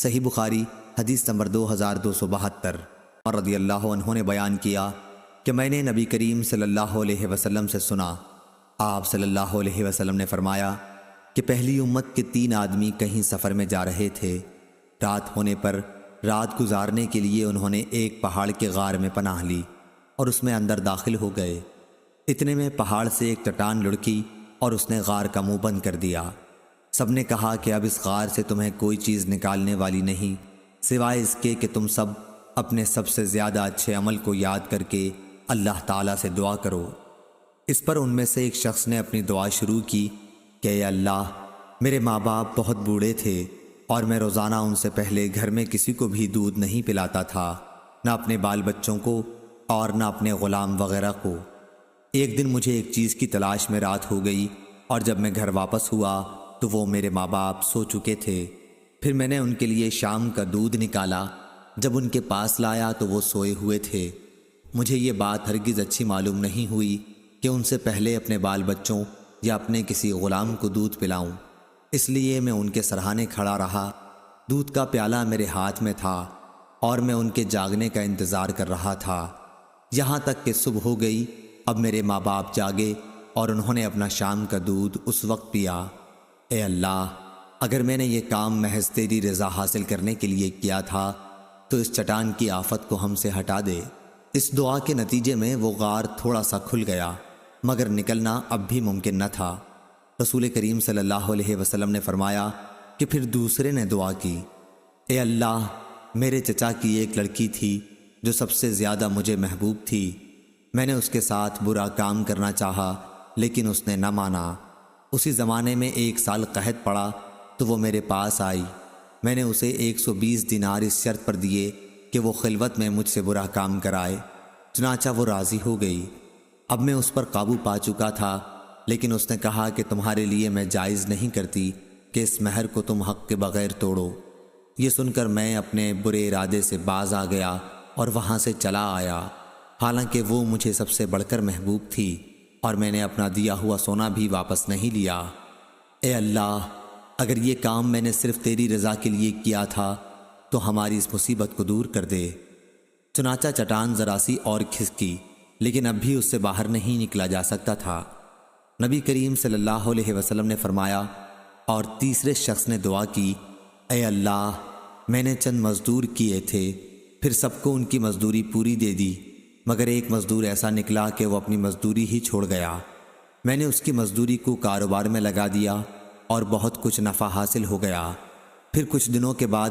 صحیح بخاری حدیث نمبر 2272۔ اور رضی اللہ عنہ نے بیان کیا کہ میں نے نبی کریم صلی اللہ علیہ وسلم سے سنا، آپ صلی اللہ علیہ وسلم نے فرمایا کہ پہلی امت کے 3 آدمی کہیں سفر میں جا رہے تھے۔ رات ہونے پر رات گزارنے کے لیے انہوں نے ایک پہاڑ کے غار میں پناہ لی اور اس میں اندر داخل ہو گئے۔ اتنے میں پہاڑ سے ایک چٹان لڑکی اور اس نے غار کا منہ بند کر دیا۔ سب نے کہا کہ اب اس غار سے تمہیں کوئی چیز نکالنے والی نہیں سوائے اس کے کہ تم سب اپنے سب سے زیادہ اچھے عمل کو یاد کر کے اللہ تعالیٰ سے دعا کرو۔ اس پر ان میں سے ایک شخص نے اپنی دعا شروع کی کہ اے اللہ، میرے ماں باپ بہت بوڑھے تھے اور میں روزانہ ان سے پہلے گھر میں کسی کو بھی دودھ نہیں پلاتا تھا، نہ اپنے بال بچوں کو اور نہ اپنے غلام وغیرہ کو۔ ایک دن مجھے ایک چیز کی تلاش میں رات ہو گئی اور جب میں گھر واپس ہوا تو وہ میرے ماں باپ سو چکے تھے۔ پھر میں نے ان کے لیے شام کا دودھ نکالا، جب ان کے پاس لایا تو وہ سوئے ہوئے تھے۔ مجھے یہ بات ہرگز اچھی معلوم نہیں ہوئی کہ ان سے پہلے اپنے بال بچوں یا اپنے کسی غلام کو دودھ پلاؤں، اس لیے میں ان کے سرہانے کھڑا رہا۔ دودھ کا پیالہ میرے ہاتھ میں تھا اور میں ان کے جاگنے کا انتظار کر رہا تھا، یہاں تک کہ صبح ہو گئی۔ اب میرے ماں باپ جاگے اور انہوں نے اپنا شام کا دودھ اس وقت پیا۔ اے اللہ، اگر میں نے یہ کام محض تیری رضا حاصل کرنے کے لیے کیا تھا تو اس چٹان کی آفت کو ہم سے ہٹا دے۔ اس دعا کے نتیجے میں وہ غار تھوڑا سا کھل گیا، مگر نکلنا اب بھی ممکن نہ تھا۔ رسول کریم صلی اللہ علیہ وسلم نے فرمایا کہ پھر دوسرے نے دعا کی، اے اللہ، میرے چچا کی ایک لڑکی تھی جو سب سے زیادہ مجھے محبوب تھی۔ میں نے اس کے ساتھ برا کام کرنا چاہا لیکن اس نے نہ مانا۔ اسی زمانے میں 1 سال قحط پڑا تو وہ میرے پاس آئی۔ میں نے اسے 120 دینار اس شرط پر دیے کہ وہ خلوت میں مجھ سے برا کام کرائے، چنانچہ وہ راضی ہو گئی۔ اب میں اس پر قابو پا چکا تھا، لیکن اس نے کہا کہ تمہارے لیے میں جائز نہیں کرتی کہ اس مہر کو تم حق کے بغیر توڑو۔ یہ سن کر میں اپنے برے ارادے سے باز آ گیا اور وہاں سے چلا آیا، حالانکہ وہ مجھے سب سے بڑھ کر محبوب تھی، اور میں نے اپنا دیا ہوا سونا بھی واپس نہیں لیا۔ اے اللہ، اگر یہ کام میں نے صرف تیری رضا کے لیے کیا تھا تو ہماری اس مصیبت کو دور کر دے۔ چنانچہ چٹان ذرا سی اور کھسکی، لیکن اب بھی اس سے باہر نہیں نکلا جا سکتا تھا۔ نبی کریم صلی اللہ علیہ وسلم نے فرمایا، اور تیسرے شخص نے دعا کی، اے اللہ، میں نے چند مزدور کیے تھے، پھر سب کو ان کی مزدوری پوری دے دی، مگر ایک مزدور ایسا نکلا کہ وہ اپنی مزدوری ہی چھوڑ گیا۔ میں نے اس کی مزدوری کو کاروبار میں لگا دیا اور بہت کچھ نفع حاصل ہو گیا۔ پھر کچھ دنوں کے بعد